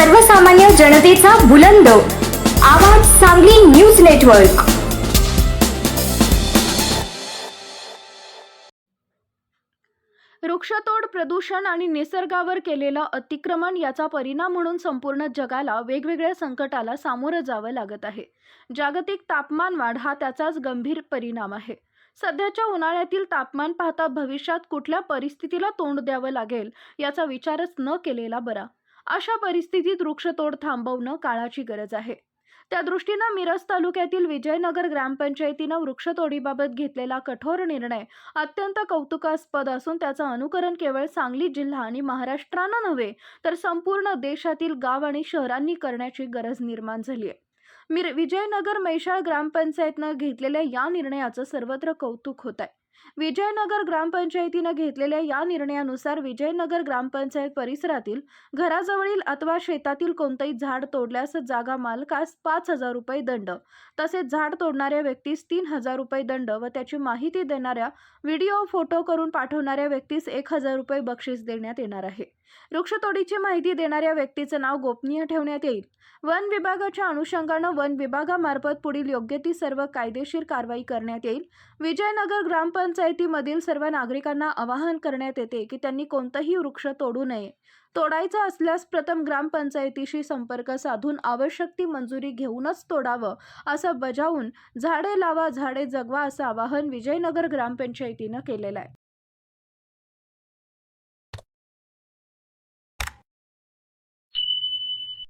सर्वसामान्य जनतेचा बुलंद आवाज सांगली न्यूज नेटवर्क। वृक्षतोड, प्रदूषण आणि निसर्गावर केलेलं अतिक्रमण याचा परिणाम म्हणून संपूर्ण जगाला वेगवेगळ्या संकटाला सामोरं जावं लागत आहे। जागतिक तापमानवाढ हा त्याचाच गंभीर परिणाम आहे। सध्याच्या उन्हाळ्यातील तापमान पाहता भविष्यात कुठल्या परिस्थितीला तोंड द्यावं लागेल याचा विचारच न केलेला बरा। अशा परिस्थितीत वृक्षतोड थांबवणं काळाची गरज आहे। त्या दृष्टीनं मिरज तालुक्यातील विजयनगर ग्रामपंचायतीनं वृक्षतोडीबाबत घेतलेला कठोर निर्णय अत्यंत कौतुकास्पद असून त्याचं अनुकरण केवळ सांगली जिल्हा आणि महाराष्ट्रानं नव्हे तर संपूर्ण देशातील गाव आणि शहरांनी करण्याची गरज निर्माण झाली आहे। विजयनगर मैशाळ ग्रामपंचायतनं घेतलेल्या या निर्णयाचं सर्वत्र कौतुक होत आहे। विजयनगर ग्रामपंचायतीनं घेतलेल्या या निर्णयानुसार विजयनगर ग्रामपंचायत परिसरातील घराजवळील अथवा शेतातील कोणतेही झाड तोडल्यास जागा मालकास 5,000 रुपये दंड, तसेच झाड तोडणाऱ्या व्यक्तीस 3,000 रुपये दंड व त्याची माहिती देणाऱ्या व्हिडिओ फोटो करून पाठवणाऱ्या व्यक्तीस 1,000 रुपये बक्षीस देण्यात येणार आहे। वृक्षतोडीची माहिती देणाऱ्या व्यक्तीचे नाव गोपनीय ठेवण्यात येईल। वन विभागाच्या अनुषंगानं वन विभागामार्फत पुढील योग्य ती सर्व कायदेशीर कारवाई करण्यात येईल। विजयनगर ग्रामपंचायतीमधील सर्व नागरिकांना आवाहन करण्यात येते की त्यांनी कोणतेही वृक्ष तोडू नये। तोडायचा असल्यास प्रथम ग्रामपंचायतीशी संपर्क साधून आवश्यक ती मंजुरी घेऊनच तोडावं असं बजावून झाडे लावा झाडे जगवा असं आवाहन विजयनगर ग्रामपंचायतीनं केलेलं आहे।